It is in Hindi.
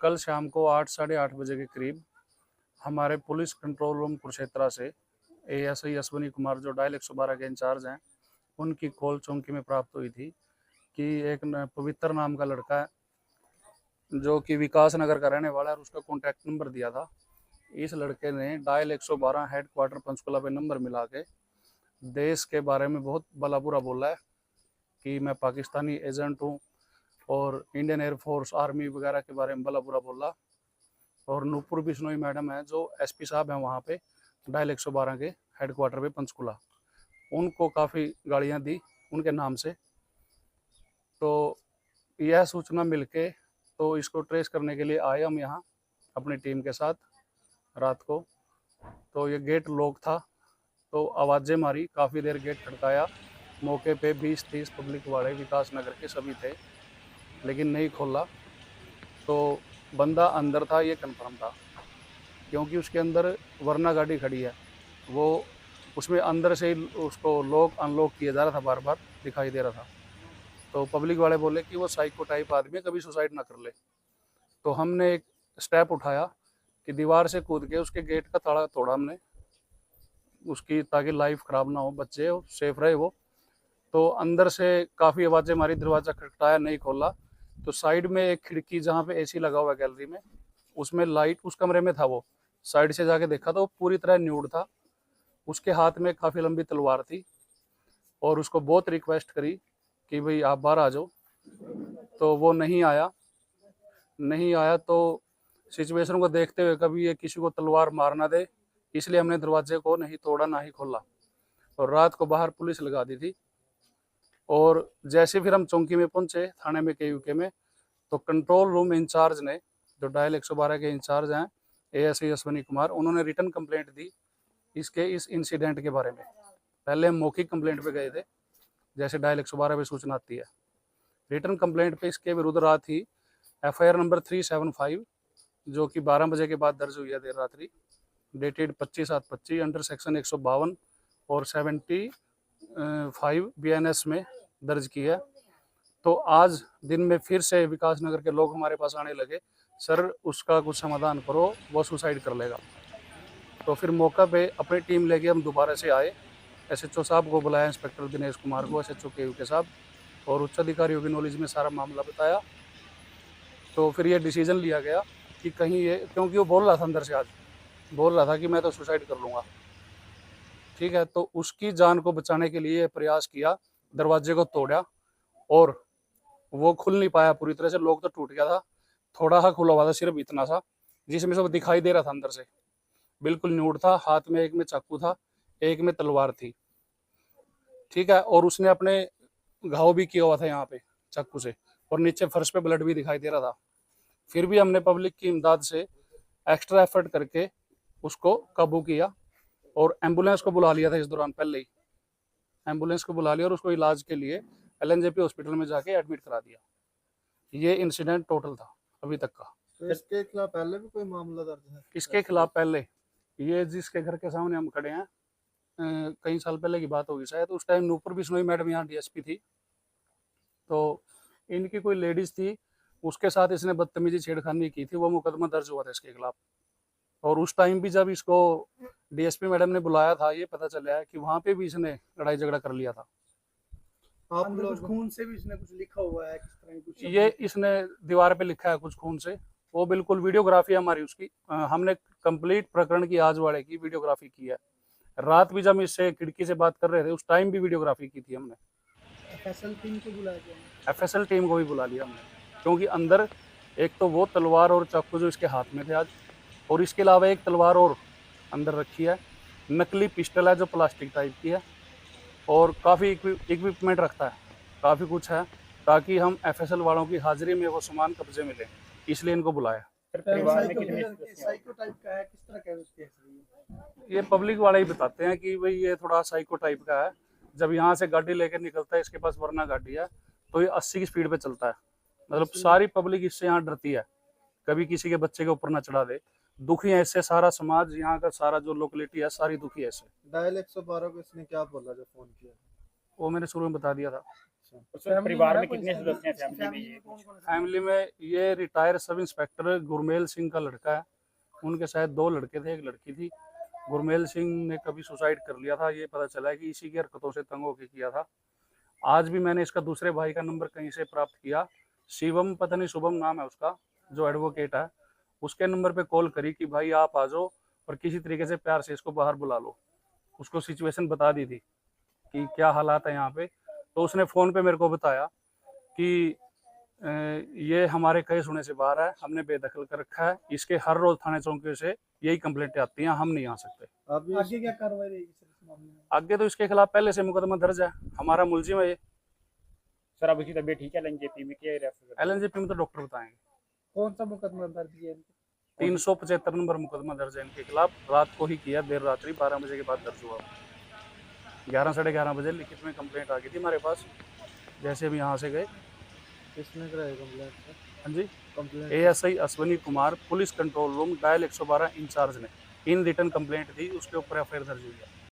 कल शाम को 8 साढ़े 8 बजे के करीब हमारे पुलिस कंट्रोल रूम कुरुक्षेत्रा से एएसआई अश्विनी कुमार जो डायल 112 के इंचार्ज हैं, उनकी कॉल चौकी में प्राप्त हुई थी कि एक पवित्र नाम का लड़का है जो कि विकास नगर का रहने वाला है और उसका कॉन्टैक्ट नंबर दिया था। इस लड़के ने डायल 112 हेडक्वार्टर पंचकुला पे नंबर मिला के देश के बारे में बहुत भला बुरा बोला है कि मैं पाकिस्तानी एजेंट हूँ और इंडियन एयरफोर्स आर्मी वगैरह के बारे में भला बुरा बोला। और नूपुर बिश्नोई मैडम है जो एसपी साहब हैं वहाँ पे डायल 112 के हेडक्वार्टर पे पंचकुला, उनको काफ़ी गालियाँ दी उनके नाम से। तो यह सूचना मिलके तो इसको ट्रेस करने के लिए आए हम यहाँ अपनी टीम के साथ रात को। तो ये गेट लॉक था, तो आवाज़ें मारी, काफ़ी देर गेट खड़काया। मौके पे 20-30 पब्लिक वाले विकास नगर के सभी थे, लेकिन नहीं खोला। तो बंदा अंदर था ये कंफर्म था, क्योंकि उसके अंदर वरना गाड़ी खड़ी है, वो उसमें अंदर से ही उसको लॉक अनलॉक किया जा रहा था, बार बार दिखाई दे रहा था। तो पब्लिक वाले बोले कि वो साइको टाइप आदमी है, कभी सुसाइड ना कर ले। तो हमने एक स्टेप उठाया कि दीवार से कूद के उसके गेट का ताला तोड़ा हमने उसकी, ताकि लाइफ ख़राब ना हो, बच्चे सेफ रहे वो। तो अंदर से काफ़ी आवाज़ें मारी, दरवाज़ा खटखटाया, नहीं खोला। तो साइड में एक खिड़की जहाँ पे एसी लगा हुआ है गैलरी में, उसमें लाइट उस कमरे में था, वो साइड से जाके देखा तो वो पूरी तरह न्यूड था। उसके हाथ में काफ़ी लंबी तलवार थी और उसको बहुत रिक्वेस्ट करी कि भाई आप बाहर आ जाओ, तो वो नहीं आया। तो सिचुएशन को देखते हुए कभी ये किसी को तलवार मार ना दे, इसलिए हमने दरवाजे को नहीं तोड़ा ना ही खोला। और रात को बाहर पुलिस लगा दी थी। और जैसे फिर हम चौकी में पहुंचे थाने में केयूके में, तो कंट्रोल रूम इंचार्ज ने, जो डायल 112 के इंचार्ज हैं एएसआई अश्विनी कुमार, उन्होंने रिटर्न कंप्लेंट दी इस इंसिडेंट के बारे में। पहले हम मौखिक कंप्लेंट पे गए थे, जैसे डायल 112 पे सूचना आती है। रिटर्न कंप्लेंट पे इसके विरुद्ध रात ही एफआईआर नंबर 375 जो कि 12 बजे के बाद दर्ज हुई है देर रात्रि, डेटेड 25/7/25 अंडर सेक्शन 152 और 75 बीएनएस में दर्ज की है। तो आज दिन में फिर से विकास नगर के लोग हमारे पास आने लगे, सर उसका कुछ समाधान करो, वो सुसाइड कर लेगा। तो फिर मौका पे अपनी टीम लेके हम दोबारा से आए, एसएचओ साहब को बुलाया, इंस्पेक्टर दिनेश कुमार को, एसएचओ केयूके साहब, और उच्च अधिकारियों की नॉलेज में सारा मामला बताया। तो फिर ये डिसीजन लिया गया कि कहीं ये, क्योंकि वो बोल रहा था अंदर से, आज बोल रहा था कि मैं तो सुसाइड कर लूँगा, ठीक है। तो उसकी जान को बचाने के लिए प्रयास किया, दरवाजे को तोड़ा और वो खुल नहीं पाया पूरी तरह से, लोग तो टूट गया था, थोड़ा सा खुला हुआ था, सिर्फ इतना सा जिसमें सब दिखाई दे रहा था अंदर से, बिल्कुल न्यूड था। हाथ में एक में चाकू था, एक में तलवार थी, ठीक है। और उसने अपने घाव भी किया हुआ था यहाँ पे चाकू से, और नीचे फर्श पे ब्लड भी दिखाई दे रहा था। फिर भी हमने पब्लिक की इमदाद से एक्स्ट्रा एफर्ट करके उसको काबू किया और एम्बुलेंस को बुला लिया था इस दौरान, पहले ही एम्बुलेंस को बुला लिया और उसको इलाज के लिए एलएनजेपी हॉस्पिटल में जाके एडमिट करा दिया। ये इंसिडेंट टोटल था अभी तक का। तो इसके खिलाफ पहले भी कोई मामला दर्ज है? इसके खिलाफ पहले, ये जिसके घर के सामने हम खड़े हैं, कई साल पहले की बात होगी शायद, उस टाइम नूपुर बिश्नोई मैडम यहाँ डीएसपी थी। तो इनकी कोई लेडीज थी, उसके साथ इसने बदतमीजी छेड़खानी की थी, वो मुकदमा दर्ज हुआ था इसके खिलाफ। और उस टाइम भी जब इसको डीएसपी मैडम ने बुलाया था, ये पता चला है कि वहाँ पे भी इसने लड़ाई झगड़ा कर लिया था। आप लोग खून से भी इसने कुछ लिखा हुआ है, किस तरह कुछ? ये इसने दीवार पे लिखा है कुछ खून से, वो बिल्कुल वीडियोग्राफी हमारी उसकी, हमने कंप्लीट प्रकरण की आज वाले की वीडियोग्राफी की है। रात भी जब इससे खिड़की से बात कर रहे थे उस टाइम भी वीडियोग्राफी की थी हमने। एफएसएल टीम को बुलाया गया? एफएसएल टीम को भी बुला लिया हमने, क्योंकि अंदर एक तो वो तलवार और चाकू जो इसके हाथ में थे आज, और इसके अलावा एक तलवार और अंदर रखी है, नकली पिस्टल है जो प्लास्टिक टाइप की है, और काफ़ी इक्विपमेंट रखता है, काफ़ी कुछ है, ताकि हम एफएसएल वालों की हाजिरी में वो सामान कब्जे में लें, इसलिए इनको बुलाया। परिवार में कितने साइको टाइप का है, किस तरह का है उसके? ये पब्लिक वाले ही बताते हैं कि भाई ये थोड़ा साइको टाइप का है। जब यहाँ से गाड़ी लेकर निकलता है, इसके पास वरना गाड़ी है, तो ये 80 की स्पीड पे चलता है। मतलब सारी पब्लिक इससे यहाँ डरती है, कभी किसी के बच्चे के ऊपर ना चढ़ा दे। दुखी है इससे सारा समाज, यहाँ का सारा जो लोकेलिटी है सारी दुखी है इससे। डायल 112 को इसने क्या बोला जब फोन किया? वो मैंने शुरू में बता दिया था। सर परिवार में कितने सदस्य हैं फैमिली में ये? कौन कौन फैमिली में ये retire sub inspector Gurmel Singh का लड़का है, उनके शायद 2 लड़के थे, 1 लड़की थी। गुरमेल सिंह ने कभी सुसाइड कर लिया था, ये पता चला है कि इसी की हरकतों से तंग होकर किया था। आज भी मैंने इसका दूसरे भाई का नंबर कहीं से प्राप्त किया, शिवम पता नहीं शुभम नाम है उसका, जो एडवोकेट है, उसके नंबर पे कॉल करी कि भाई आप आ जाओ और किसी तरीके से प्यार से इसको बाहर बुला लो। उसको सिचुएशन बता दी थी कि क्या हालात है यहाँ पे, तो उसने फ़ोन पे मेरे को बताया कि ये हमारे कहे सुने से बाहर है, हमने बेदखल कर रखा है, इसके हर रोज थाने चौकी से यही कंप्लेंटें आती हैं, हम नहीं आ सकते। आगे क्या कार्रवाई रहेगी सर इस मामले में? आगे तो इसके खिलाफ पहले से मुकदमा दर्ज है, हमारा मुलजिम है ये। सर अब इसकी तबीयत ठीक है एलएनजेपी में, क्या रेफर कर? एलएनजेपी में तो डॉक्टर बताएंगे। कौन सा मुकदमा दर्ज किया है? 375 नंबर मुकदमा दर्ज है इनके खिलाफ, रात को ही किया, देर रात्रि 12 बजे के बाद दर्ज हुआ। 11 साढ़े 11 बजे लिखित में कंप्लेंट आ गई थी हमारे पास, जैसे हम यहाँ से गए। किसने कराई कंप्लेंट सर? हाँ जी, complaint ASI Ashwani Kumar, police control room dial 112 incharge ने इन रिटर्न कंप्लेंट दी, उसके ऊपर एफआईआर दर्ज हुई है।